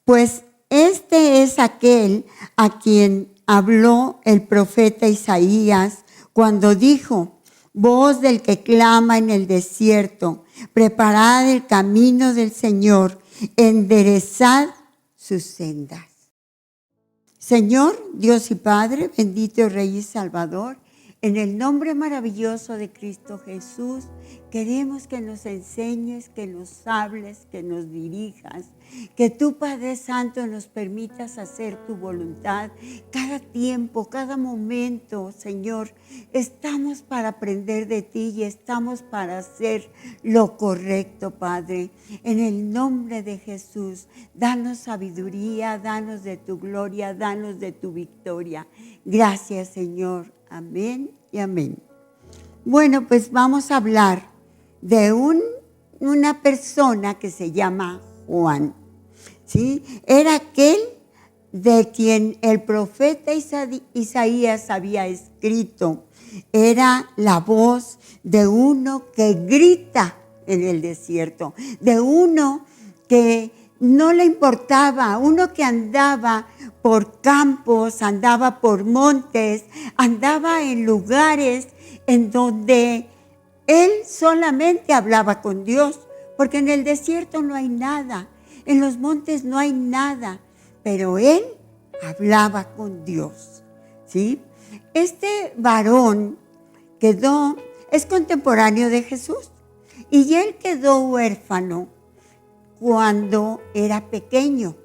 Pues este es aquel a quien habló el profeta Isaías cuando dijo: voz del que clama en el desierto, preparad el camino del Señor, enderezad sus sendas. Señor, Dios y Padre, bendito Rey y Salvador, en el nombre maravilloso de Cristo Jesús, queremos que nos enseñes, que nos hables, que nos dirijas, que tú, Padre Santo, nos permitas hacer tu voluntad cada tiempo, cada momento, Señor. Estamos para aprender de ti y estamos para hacer lo correcto, Padre. En el nombre de Jesús, danos sabiduría, danos de tu gloria, danos de tu victoria. Gracias, Señor. Amén y amén. Bueno, pues vamos a hablar de una persona que se llama Juan, ¿sí? Era aquel de quien el profeta Isaías había escrito. Era la voz de uno que grita en el desierto, de uno que no le importaba, uno que andaba por campos, andaba por montes, andaba en lugares en donde él solamente hablaba con Dios, porque en el desierto no hay nada, en los montes no hay nada, pero él hablaba con Dios, ¿sí? Este varón es contemporáneo de Jesús, y él quedó huérfano cuando era pequeño.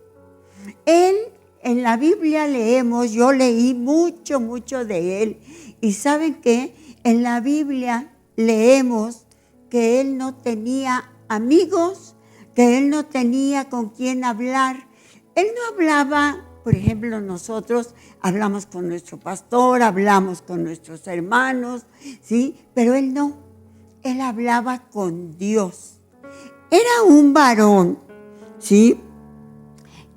Él, en la Biblia leemos, yo leí mucho de él, y ¿saben qué? En la Biblia leemos que él no tenía amigos, que él no tenía con quién hablar. Él no hablaba, por ejemplo, nosotros hablamos con nuestro pastor, hablamos con nuestros hermanos, ¿sí? Pero él no, él hablaba con Dios. Era un varón, ¿sí?,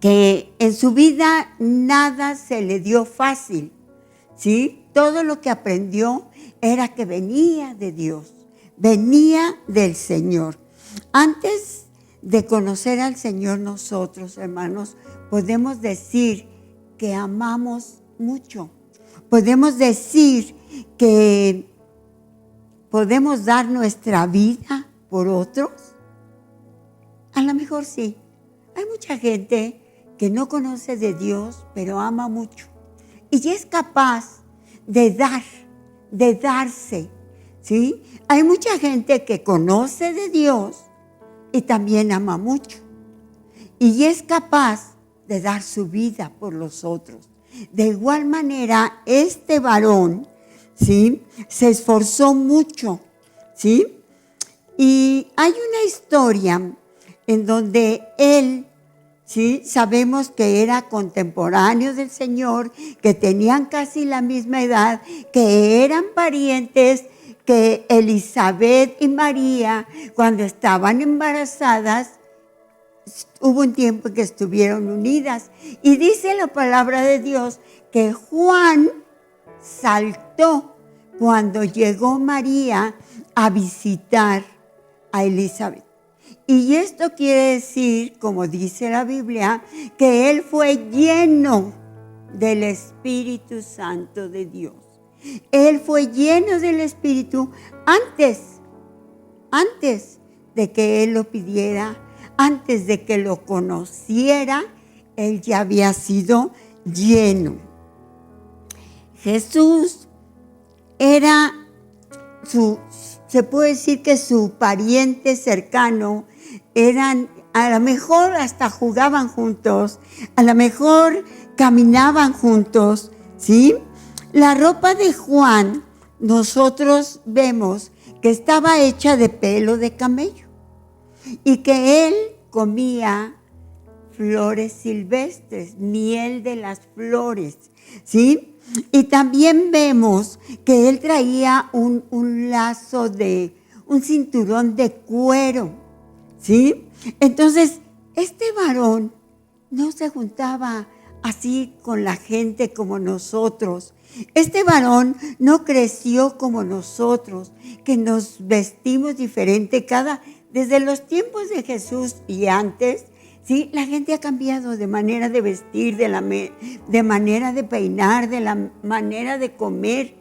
que en su vida nada se le dio fácil, ¿sí? Todo lo que aprendió era que venía de Dios, venía del Señor. Antes de conocer al Señor, nosotros, hermanos, podemos decir que amamos mucho. Podemos decir que podemos dar nuestra vida por otros. A lo mejor sí. Hay mucha gente que no conoce de Dios, pero ama mucho. Y es capaz de dar, de darse, ¿sí? Hay mucha gente que conoce de Dios y también ama mucho. Y es capaz de dar su vida por los otros. De igual manera, este varón, ¿sí?, se esforzó mucho, ¿sí? Y hay una historia en donde él, ¿sí?, sabemos que era contemporáneo del Señor, que tenían casi la misma edad, que eran parientes, que Elizabeth y María, cuando estaban embarazadas, hubo un tiempo que estuvieron unidas. Y dice la palabra de Dios que Juan saltó cuando llegó María a visitar a Elizabeth. Y esto quiere decir, como dice la Biblia, que él fue lleno del Espíritu Santo de Dios. Él fue lleno del Espíritu antes de que él lo pidiera, antes de que lo conociera, él ya había sido lleno. Jesús era se puede decir que su pariente cercano. Eran, a lo mejor hasta jugaban juntos, a lo mejor caminaban juntos, ¿sí? La ropa de Juan, nosotros vemos que estaba hecha de pelo de camello y que él comía flores silvestres, miel de las flores, ¿sí? Y también vemos que él traía un lazo un cinturón de cuero, ¿sí? Entonces, este varón no se juntaba así con la gente como nosotros. Este varón no creció como nosotros, que nos vestimos diferente desde los tiempos de Jesús y antes, ¿Sí? La gente ha cambiado de manera de vestir, de manera de peinar, de la manera de comer,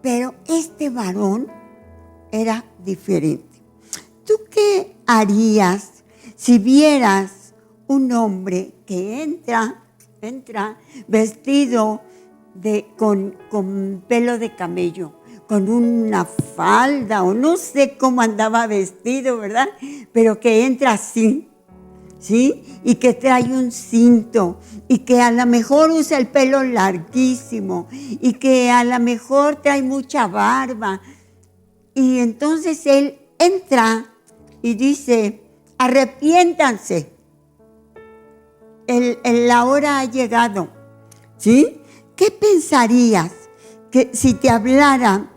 pero este varón era diferente. ¿Tú qué harías si vieras un hombre que entra vestido con pelo de camello, con una falda, o no sé cómo andaba vestido, ¿verdad? Pero que entra así, ¿sí? Y que trae un cinto, y que a lo mejor usa el pelo larguísimo, y que a lo mejor trae mucha barba. Y entonces él entra y dice: arrepiéntanse, la hora ha llegado, ¿sí? ¿Qué pensarías que si te hablara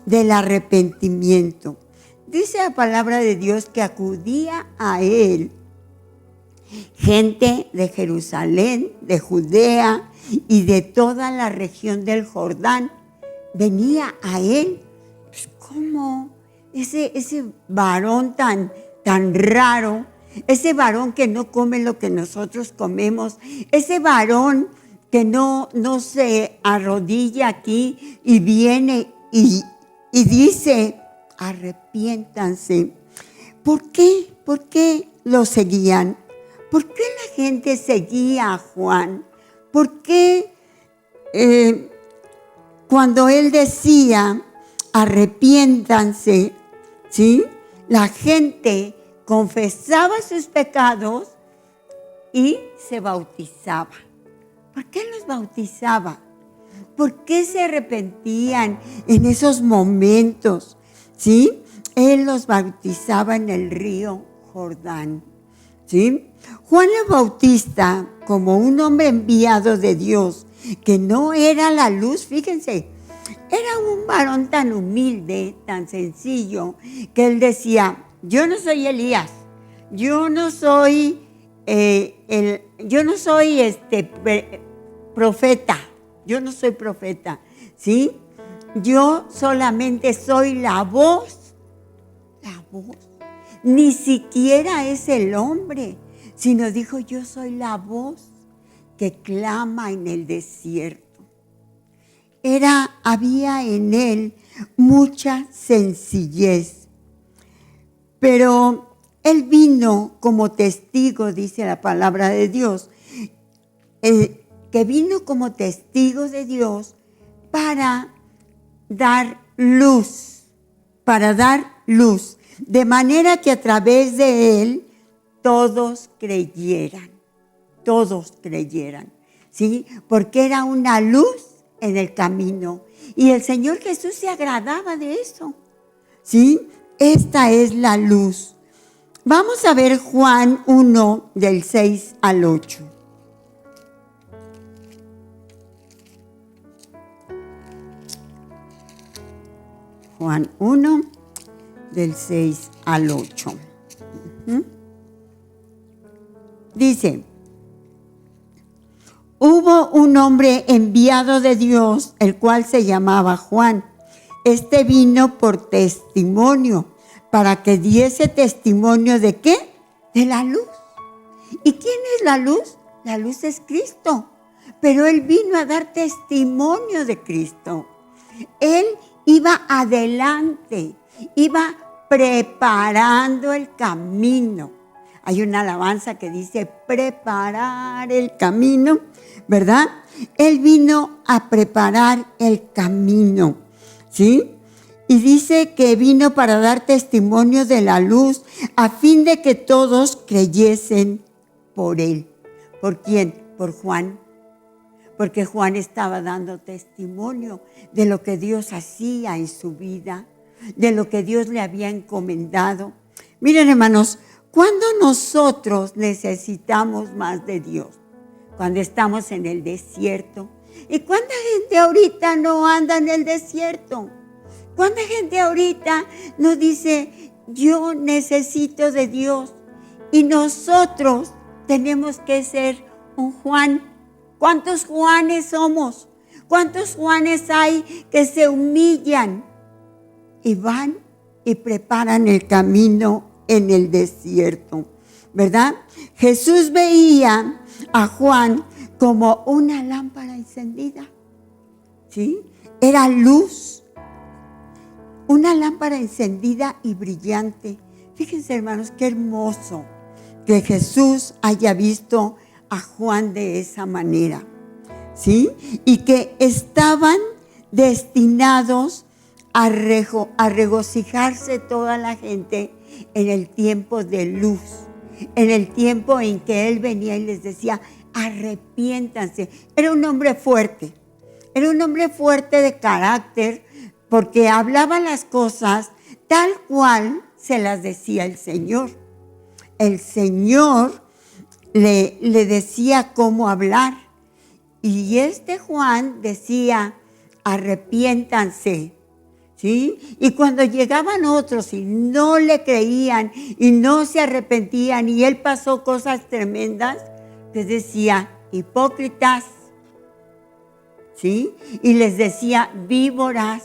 del arrepentimiento? Dice la palabra de Dios que acudía a él gente de Jerusalén, de Judea y de toda la región del Jordán. Venía a él. Pues, ¿cómo? Ese varón tan raro, ese varón que no come lo que nosotros comemos, ese varón que no se arrodilla aquí y viene y dice: arrepiéntanse. ¿Por qué? ¿Por qué lo seguían? ¿Por qué la gente seguía a Juan? ¿Por qué cuando él decía arrepiéntanse, ¿sí?, la gente confesaba sus pecados y se bautizaba? ¿Por qué los bautizaba? ¿Por qué se arrepentían en esos momentos? ¿Sí? Él los bautizaba en el río Jordán. ¿Sí? Juan el Bautista, como un hombre enviado de Dios, que no era la luz, fíjense, era un varón tan humilde, tan sencillo, que él decía: yo no soy Elías, yo no soy profeta, yo no soy profeta, ¿sí? Yo solamente soy la voz. Ni siquiera es el hombre, sino dijo: yo soy la voz que clama en el desierto. Había en él mucha sencillez, pero él vino como testigo, dice la palabra de Dios, que vino como testigo de Dios para dar luz, de manera que a través de él todos creyeran, ¿sí? Porque era una luz en el camino y el Señor Jesús se agradaba de eso, ¿sí? Esta es la luz. Vamos a ver Juan 1 del 6 al 8. Juan 1 del 6 al 8. Dice: hubo un hombre enviado de Dios, el cual se llamaba Juan. Este vino por testimonio, para que diese testimonio ¿de qué? De la luz. ¿Y quién es la luz? La luz es Cristo. Pero él vino a dar testimonio de Cristo. Él iba adelante, iba preparando el camino. Hay una alabanza que dice: preparar el camino, ¿verdad? Él vino a preparar el camino, ¿sí? Y dice que vino para dar testimonio de la luz, a fin de que todos creyesen por él. ¿Por quién? Por Juan. Porque Juan estaba dando testimonio de lo que Dios hacía en su vida, de lo que Dios le había encomendado. Miren, hermanos, ¿cuándo nosotros necesitamos más de Dios? Cuando estamos en el desierto. ¿Y cuánta gente ahorita no anda en el desierto? ¿Cuánta gente ahorita nos dice: yo necesito de Dios? Y nosotros tenemos que ser un Juan. ¿Cuántos Juanes somos? ¿Cuántos Juanes hay que se humillan y van y preparan el camino en el desierto? ¿verdad? Jesús veía a Juan como una lámpara encendida, ¿sí? Era luz, una lámpara encendida y brillante. Fíjense, hermanos, qué hermoso que Jesús haya visto a Juan de esa manera, ¿sí? Y que estaban destinados a regocijarse toda la gente en el tiempo de luz, en el tiempo en que Él venía y les decía, arrepiéntanse. Era un hombre fuerte de carácter, porque hablaba las cosas tal cual se las decía el Señor. El Señor le decía cómo hablar. Y Juan decía, arrepiéntanse, ¿sí? Y cuando llegaban otros y no le creían y no se arrepentían y él pasó cosas tremendas, les decía, hipócritas, ¿sí? Y les decía, víboras.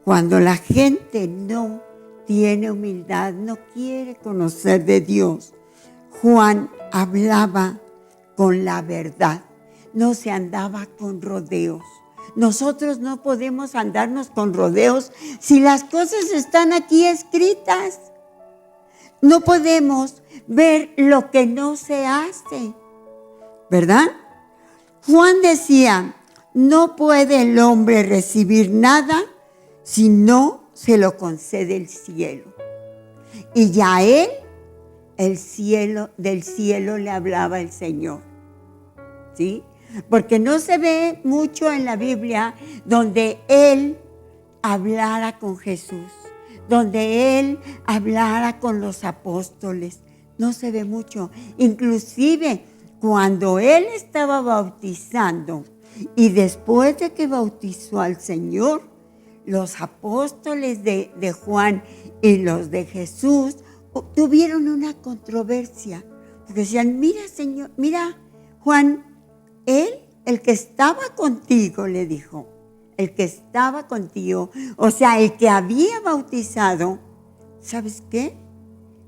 Cuando la gente no tiene humildad, no quiere conocer de Dios, Juan hablaba con la verdad, no se andaba con rodeos. Nosotros no podemos andarnos con rodeos si las cosas están aquí escritas. No podemos ver lo que no se hace, ¿verdad? Juan decía, no puede el hombre recibir nada si no se lo concede el cielo. Y ya a él, del cielo le hablaba el Señor, ¿sí? Porque no se ve mucho en la Biblia donde él hablara con Jesús, donde él hablara con los apóstoles. No se ve mucho. Inclusive cuando él estaba bautizando y después de que bautizó al Señor, los apóstoles de Juan y los de Jesús tuvieron una controversia. Porque decían, mira, Señor, mira, Juan, el que estaba contigo, le dijo, el que estaba contigo, o sea, el que había bautizado, ¿sabes qué?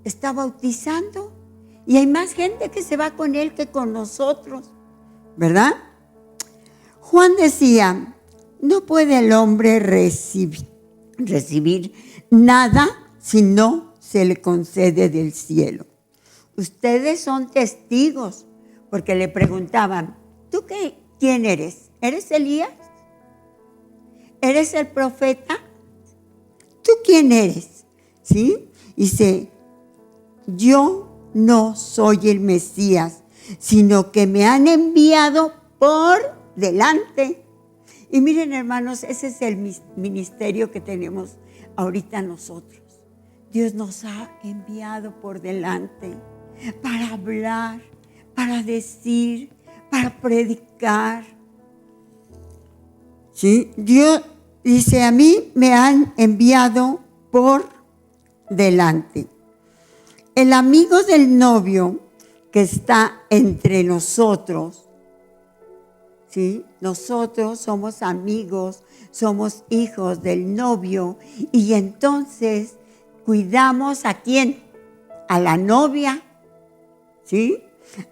Está bautizando y hay más gente que se va con él que con nosotros, ¿verdad? Juan decía, no puede el hombre recibir nada si no se le concede del cielo. Ustedes son testigos, porque le preguntaban, ¿tú quién eres? ¿Eres Elías? ¿Eres el profeta? ¿Tú quién eres? ¿Sí? Dice, yo no soy el Mesías, sino que me han enviado por delante. Y miren, hermanos, ese es el ministerio que tenemos ahorita nosotros. Dios nos ha enviado por delante para hablar, para decir, para predicar. ¿Sí? Dios dice, a mí me han enviado por delante. El amigo del novio que está entre nosotros, ¿sí? Nosotros somos amigos, somos hijos del novio y entonces cuidamos ¿a quién? A la novia, ¿sí?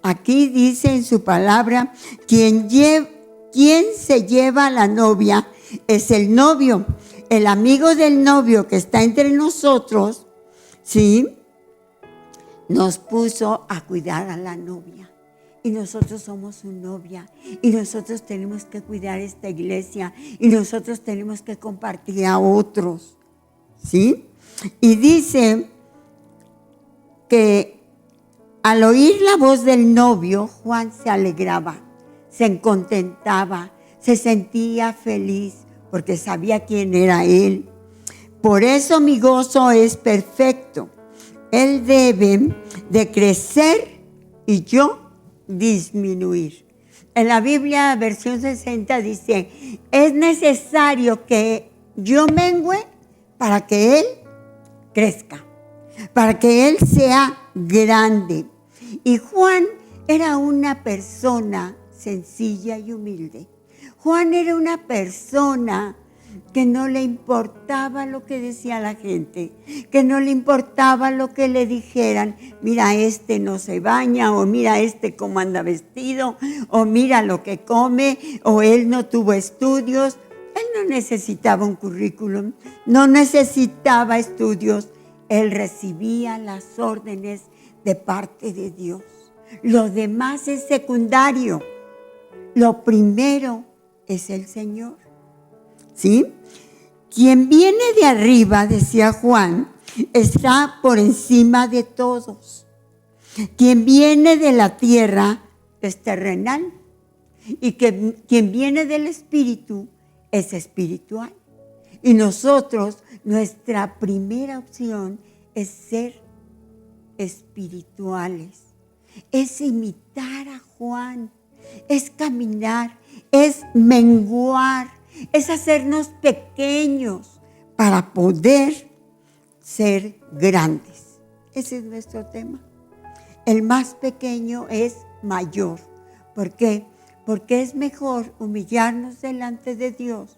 Aquí dice en su palabra, quien se lleva a la novia es el novio. El amigo del novio que está entre nosotros, ¿sí? Nos puso a cuidar a la novia. Y nosotros somos su novia. Y nosotros tenemos que cuidar esta iglesia. Y nosotros tenemos que compartir a otros, ¿sí? Y dice que al oír la voz del novio, Juan se alegraba, se contentaba, se sentía feliz porque sabía quién era él. Por eso mi gozo es perfecto. Él debe de crecer y yo disminuir. En la Biblia, versión 60, dice, es necesario que yo mengüe para que Él crezca, para que Él sea grande. Y Juan era una persona sencilla y humilde. Juan era una persona que no le importaba lo que decía la gente, que no le importaba lo que le dijeran. Mira, este no se baña, o mira este cómo anda vestido, o mira lo que come, o él no tuvo estudios. Él no necesitaba un currículum, no necesitaba estudios. Él recibía las órdenes de parte de Dios. Lo demás es secundario. Lo primero es el Señor. ¿Sí? Quien viene de arriba, decía Juan, está por encima de todos. Quien viene de la tierra es terrenal. Y quien viene del Espíritu es espiritual. Y nosotros, nuestra primera opción es ser espirituales. Es imitar a Juan. Es caminar. Es menguar. Es hacernos pequeños para poder ser grandes. Ese es nuestro tema. El más pequeño es mayor. ¿Por qué? Porque es mejor humillarnos delante de Dios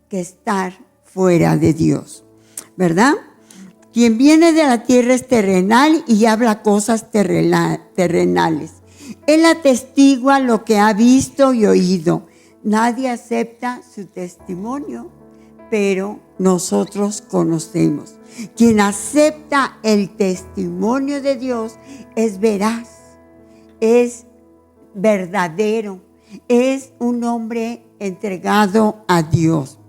que estar fuera de Dios, ¿verdad? Quien viene de la tierra es terrenal y habla cosas terrenales. Él atestigua lo que ha visto y oído. Nadie acepta su testimonio, pero nosotros conocemos. Quien acepta el testimonio de Dios es veraz, es verdadero, es un hombre entregado a Dios.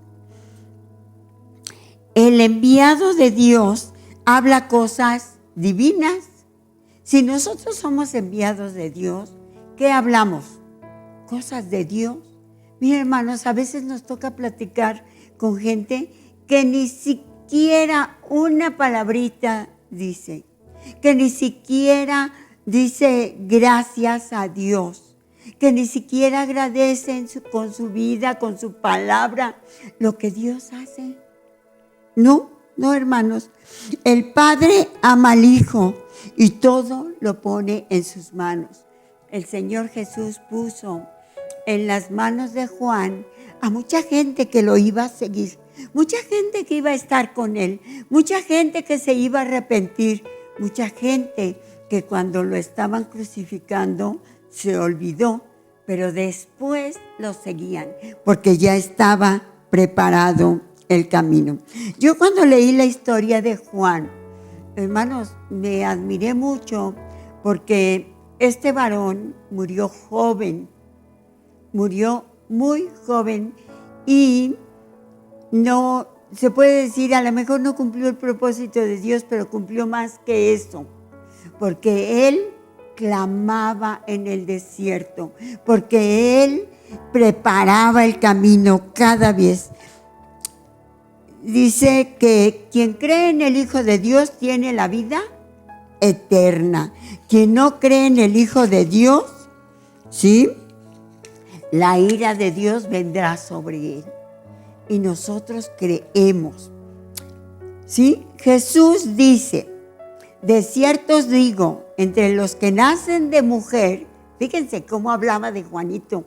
El enviado de Dios habla cosas divinas. Si nosotros somos enviados de Dios, ¿qué hablamos? Cosas de Dios. Miren, hermanos, a veces nos toca platicar con gente que ni siquiera una palabrita dice, que ni siquiera dice gracias a Dios, que ni siquiera agradecen con su vida, con su palabra, lo que Dios hace. No, hermanos. El Padre ama al Hijo y todo lo pone en sus manos. El Señor Jesús puso en las manos de Juan a mucha gente que lo iba a seguir, mucha gente que iba a estar con él, mucha gente que se iba a arrepentir, mucha gente que cuando lo estaban crucificando se olvidó, pero después lo seguían porque ya estaba preparado el camino. Yo cuando leí la historia de Juan, hermanos, me admiré mucho porque este varón murió joven, murió muy joven y no se puede decir, a lo mejor no cumplió el propósito de Dios, pero cumplió más que eso, porque él clamaba en el desierto, porque él preparaba el camino cada vez. Dice que quien cree en el Hijo de Dios tiene la vida eterna. Quien no cree en el Hijo de Dios, ¿sí?, la ira de Dios vendrá sobre él. Y nosotros creemos. ¿Sí? Jesús dice, de cierto os digo, entre los que nacen de mujer, fíjense cómo hablaba de Juanito,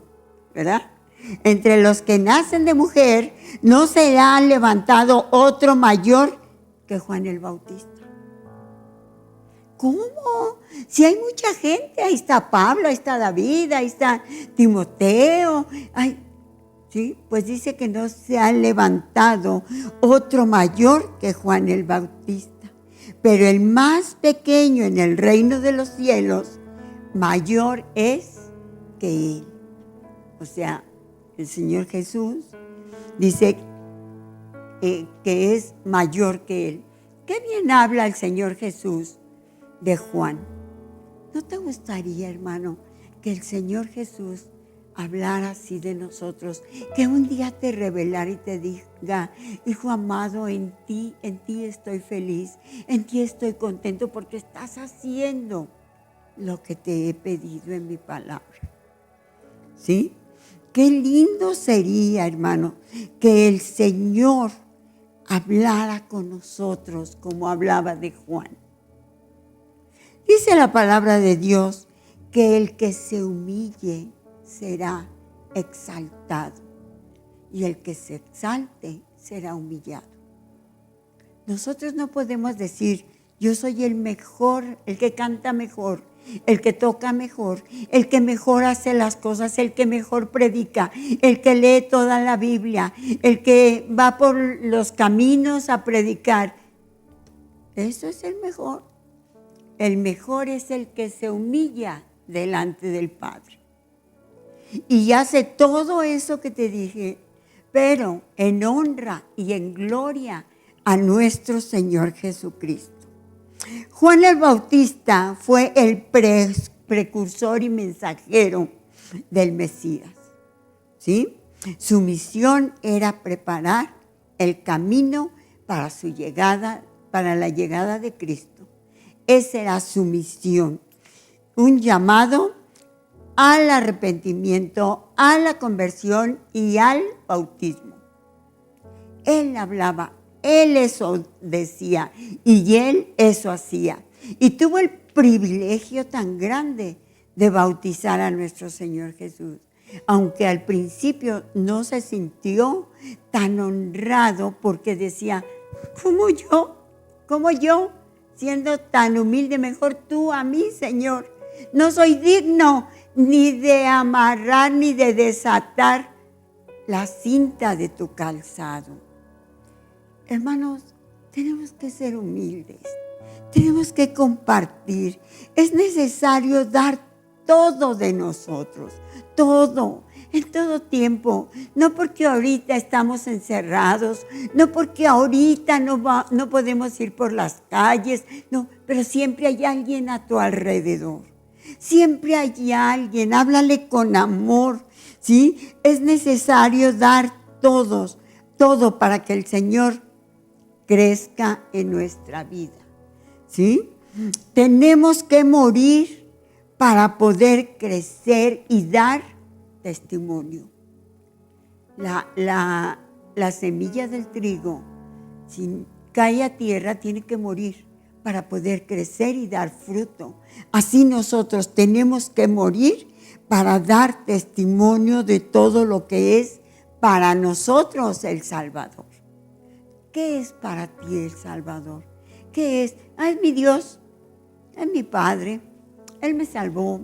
¿verdad? Entre los que nacen de mujer, no será levantado otro mayor que Juan el Bautista. ¿Cómo? Si hay mucha gente, ahí está Pablo, ahí está David, ahí está Timoteo. Ay, ¿sí? Pues dice que no se ha levantado otro mayor que Juan el Bautista. Pero el más pequeño en el reino de los cielos, mayor es que él. O sea, el Señor Jesús dice que es mayor que él. Qué bien habla el Señor Jesús de Juan. ¿No te gustaría, hermano, que el Señor Jesús hablara así de nosotros? Que un día te revelara y te diga, hijo amado, en ti estoy feliz, en ti estoy contento porque estás haciendo lo que te he pedido en mi palabra. ¿Sí? Qué lindo sería, hermano, que el Señor hablara con nosotros como hablaba de Juan. Dice la palabra de Dios que el que se humille será exaltado y el que se exalte será humillado. Nosotros no podemos decir, yo soy el mejor, el que canta mejor, el que toca mejor, el que mejor hace las cosas, el que mejor predica, el que lee toda la Biblia, el que va por los caminos a predicar. Eso es el mejor. El mejor es el que se humilla delante del Padre. Y hace todo eso que te dije, pero en honra y en gloria a nuestro Señor Jesucristo. Juan el Bautista fue el precursor y mensajero del Mesías, ¿sí? Su misión era preparar el camino para su llegada, para la llegada de Cristo. Esa era su misión, un llamado al arrepentimiento, a la conversión y al bautismo. Él hablaba, él eso decía y él eso hacía. Y tuvo el privilegio tan grande de bautizar a nuestro Señor Jesús. Aunque al principio no se sintió tan honrado porque decía, ¿cómo yo? ¿Cómo yo? Siendo tan humilde, mejor tú a mí, Señor. No soy digno ni de amarrar ni de desatar la cinta de tu calzado. Hermanos, tenemos que ser humildes, tenemos que compartir. Es necesario dar todo de nosotros, todo, en todo tiempo. No porque ahorita estamos encerrados, no porque ahorita no podemos ir por las calles, no, pero siempre hay alguien a tu alrededor. Siempre hay alguien, háblale con amor, ¿sí? Es necesario dar todo para que el Señor crezca en nuestra vida, ¿sí? Tenemos que morir para poder crecer y dar testimonio. La semilla del trigo, si cae a tierra, tiene que morir para poder crecer y dar fruto. Así nosotros tenemos que morir para dar testimonio de todo lo que es para nosotros el Salvador. ¿Qué es para ti el Salvador? ¿Qué es? Es mi Dios, es mi Padre, Él me salvó.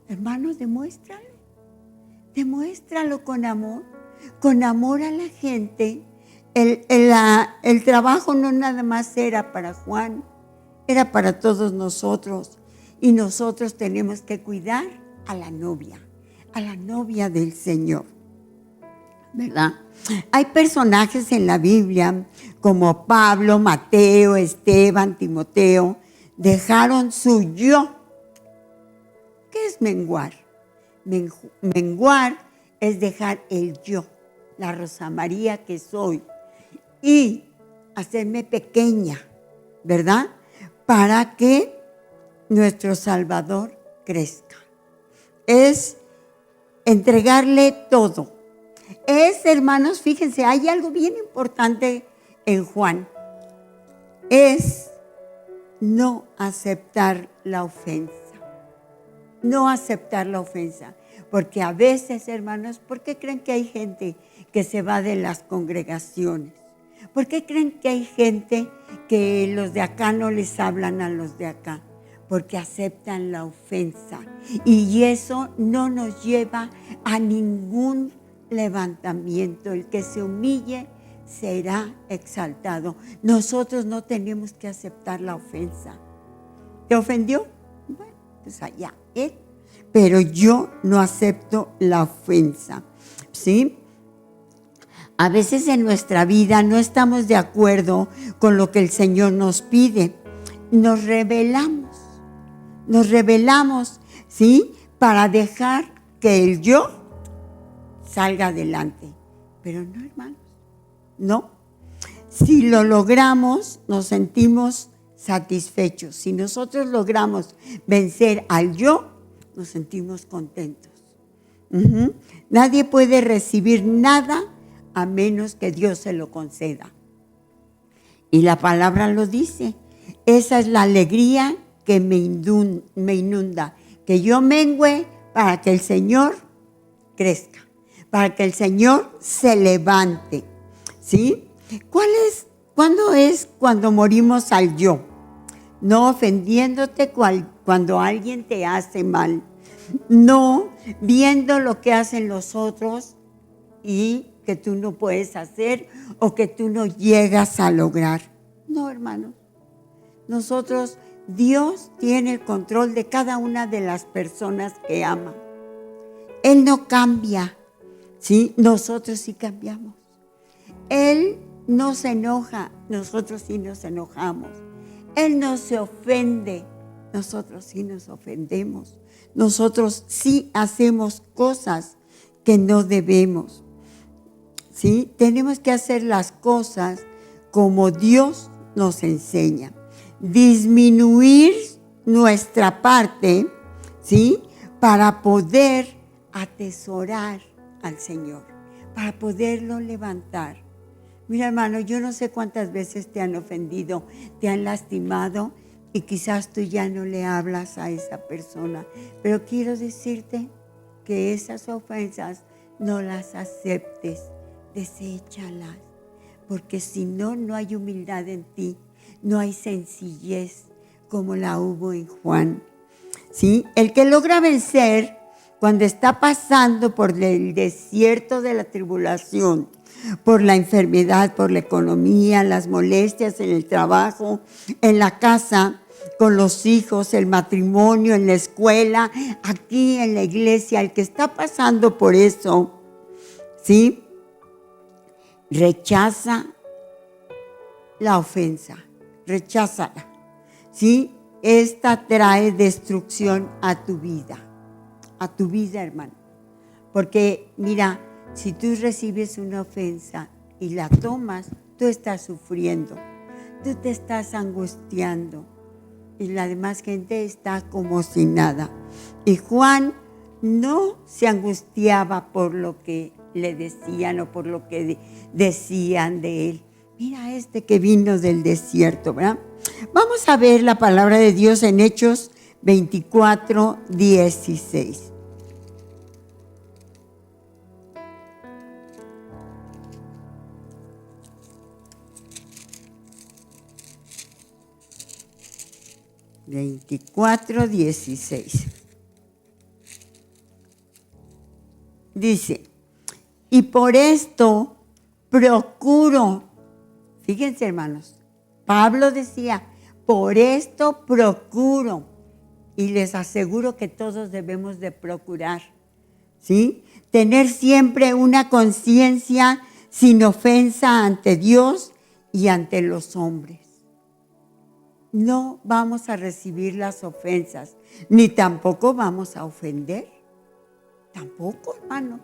Hermano, demuéstralo con amor a la gente. El trabajo no nada más era para Juan, era para todos nosotros. Y nosotros tenemos que cuidar a la novia del Señor, ¿verdad? Hay personajes en la Biblia como Pablo, Mateo, Esteban, Timoteo, dejaron su yo. ¿Qué es menguar? Menguar es dejar el yo, la Rosa María que soy, y hacerme pequeña, ¿verdad? Para que nuestro Salvador crezca. Es entregarle todo. Hermanos, fíjense, hay algo bien importante en Juan. Es no aceptar la ofensa. No aceptar la ofensa. Porque a veces, hermanos, ¿por qué creen que hay gente que se va de las congregaciones? ¿Por qué creen que hay gente que los de acá no les hablan a los de acá? Porque aceptan la ofensa. Y eso no nos lleva a ningún levantamiento. El que se humille será exaltado. Nosotros no tenemos que aceptar la ofensa. ¿Te ofendió? Bueno, pues allá él. Pero yo no acepto la ofensa, ¿sí? A veces en nuestra vida no estamos de acuerdo con lo que el Señor nos pide. Nos rebelamos, ¿sí? Para dejar que el yo salga adelante. Pero no, hermanos, no. Si lo logramos, nos sentimos satisfechos. Si nosotros logramos vencer al yo, nos sentimos contentos. Nadie puede recibir nada a menos que Dios se lo conceda. Y la palabra lo dice. Esa es la alegría que me inunda. Que yo mengüe para que el Señor crezca. Para que el Señor se levante. ¿Sí? ¿Cuándo es cuando morimos al yo? No ofendiéndote cuando alguien te hace mal. No viendo lo que hacen los otros y que tú no puedes hacer o que tú no llegas a lograr. No, hermano. Nosotros, Dios tiene el control de cada una de las personas que ama. Él no cambia, ¿sí? Nosotros sí cambiamos. Él no se enoja, nosotros sí nos enojamos. Él no se ofende, nosotros sí nos ofendemos. Nosotros sí hacemos cosas que no debemos, ¿sí? Tenemos que hacer las cosas como Dios nos enseña. Disminuir nuestra parte, ¿sí? Para poder atesorar al Señor, para poderlo levantar. Mira, hermano, yo no sé cuántas veces te han ofendido, te han lastimado y quizás tú ya no le hablas a esa persona. Pero quiero decirte que esas ofensas no las aceptes, deséchalas, porque si no, no hay humildad en ti, no hay sencillez como la hubo en Juan. ¿Sí? El que logra vencer cuando está pasando por el desierto de la tribulación, por la enfermedad, por la economía, las molestias en el trabajo, en la casa, con los hijos, el matrimonio, en la escuela, aquí en la iglesia, el que está pasando por eso, ¿sí? Rechaza la ofensa, recházala, ¿sí? Esta trae destrucción a tu vida, hermano. Porque mira, si tú recibes una ofensa y la tomas, tú estás sufriendo, tú te estás angustiando y la demás gente está como si nada. Y Juan no se angustiaba por lo que le decían o por lo que decían de él. Mira que vino del desierto, ¿verdad? Vamos a ver la palabra de Dios en Hechos 24, 16. Dice, y por esto procuro, fíjense hermanos, Pablo decía, por esto procuro, y les aseguro que todos debemos de procurar, ¿sí? Tener siempre una conciencia sin ofensa ante Dios y ante los hombres. No vamos a recibir las ofensas, ni tampoco vamos a ofender. Tampoco, hermano.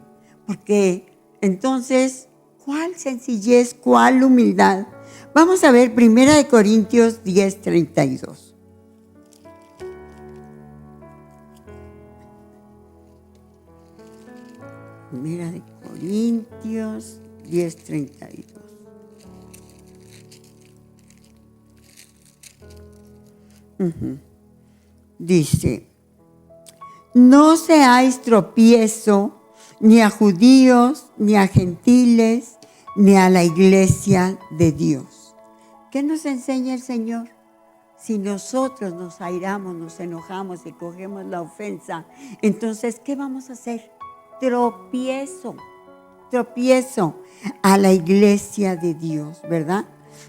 Porque entonces, ¿cuál sencillez, cuál humildad? Vamos a ver 1 Corintios 10:32. Primera de Corintios 10:32. Dice, no seáis tropiezo ni a judíos, ni a gentiles, ni a la iglesia de Dios. ¿Qué nos enseña el Señor? Si nosotros nos airamos, nos enojamos y cogemos la ofensa, entonces, ¿qué vamos a hacer? Tropiezo a la iglesia de Dios, ¿verdad?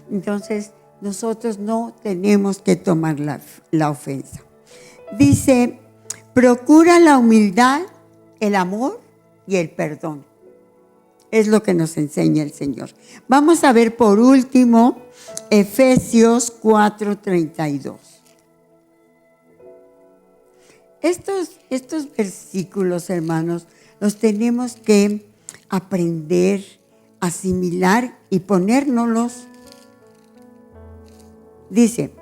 Entonces, nosotros no tenemos que tomar la ofensa. Dice, procura la humildad, el amor y el perdón. Es lo que nos enseña el Señor. Vamos a ver por último Efesios 4:32. Estos versículos, hermanos, los tenemos que aprender, asimilar y ponérnoslos. Dice,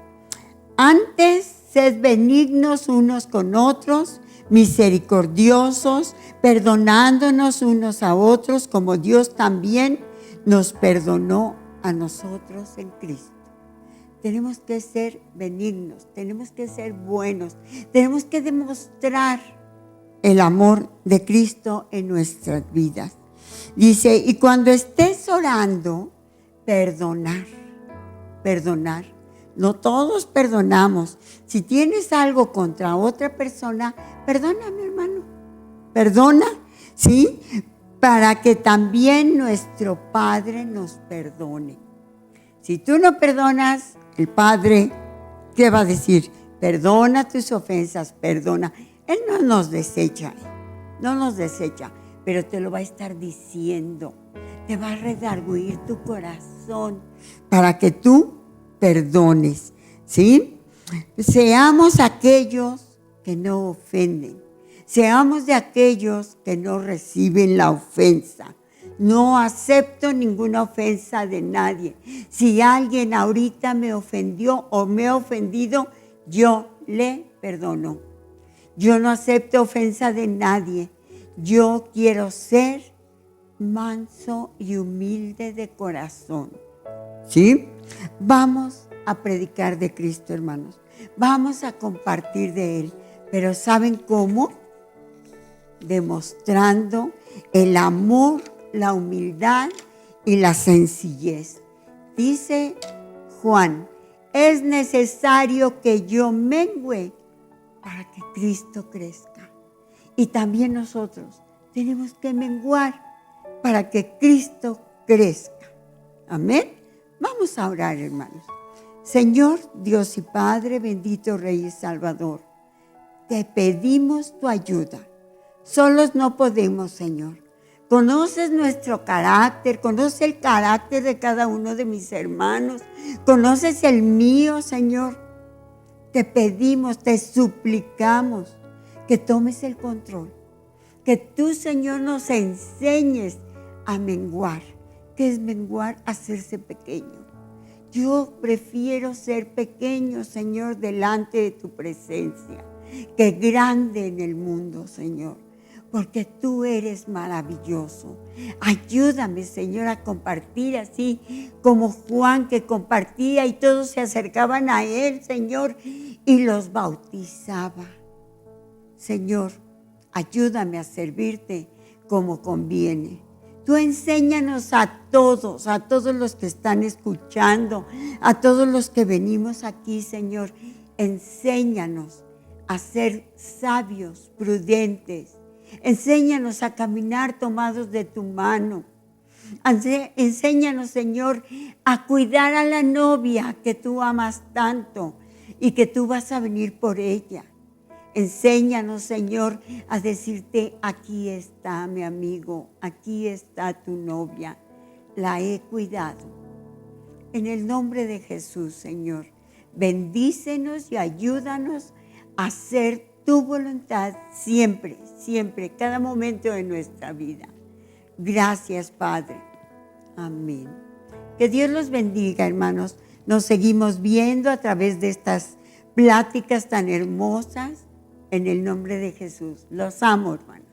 antes sed benignos unos con otros, misericordiosos, perdonándonos unos a otros, como Dios también nos perdonó a nosotros en Cristo. Tenemos que ser benignos, tenemos que ser buenos, tenemos que demostrar el amor de Cristo en nuestras vidas. Dice, y cuando estés orando, perdonar. Perdonar. No todos perdonamos. Si tienes algo contra otra persona, perdona, mi hermano. Perdona, ¿sí? Para que también nuestro Padre nos perdone. Si tú no perdonas, el Padre, ¿qué va a decir? Perdona tus ofensas, perdona. Él no nos desecha, pero te lo va a estar diciendo. Te va a redarguir tu corazón para que tú perdones, ¿sí? Seamos aquellos que no ofenden. Seamos de aquellos que no reciben la ofensa. No acepto ninguna ofensa de nadie. Si alguien ahorita me ofendió o me ha ofendido, yo le perdono. Yo no acepto ofensa de nadie. Yo quiero ser manso y humilde de corazón. ¿Sí? Vamos a predicar de Cristo, hermanos. Vamos a compartir de Él. Pero ¿saben cómo? Demostrando el amor, la humildad y la sencillez. Dice Juan, es necesario que yo mengüe para que Cristo crezca. Y también nosotros tenemos que menguar para que Cristo crezca. Amén. Vamos a orar, hermanos. Señor, Dios y Padre, bendito Rey y Salvador, te pedimos tu ayuda. Solos no podemos, Señor. Conoces nuestro carácter, conoces el carácter de cada uno de mis hermanos, conoces el mío, Señor. Te pedimos, te suplicamos que tomes el control, que tú, Señor, nos enseñes a menguar. ¿Qué es menguar? Hacerse pequeño. Yo prefiero ser pequeño, Señor, delante de tu presencia, que grande en el mundo, Señor, porque tú eres maravilloso. Ayúdame, Señor, a compartir así como Juan, que compartía y todos se acercaban a él, Señor, y los bautizaba. Señor, ayúdame a servirte como conviene. Tú enséñanos a todos los que están escuchando, a todos los que venimos aquí, Señor. Enséñanos a ser sabios, prudentes. Enséñanos a caminar tomados de tu mano. Enséñanos, Señor, a cuidar a la novia que tú amas tanto y que tú vas a venir por ella. Enséñanos, Señor, a decirte, aquí está mi amigo, aquí está tu novia, la he cuidado. En el nombre de Jesús, Señor, bendícenos y ayúdanos a hacer tu voluntad siempre, siempre, cada momento de nuestra vida. Gracias, Padre. Amén. Que Dios los bendiga, hermanos. Nos seguimos viendo a través de estas pláticas tan hermosas. En el nombre de Jesús. Los amo, hermanos.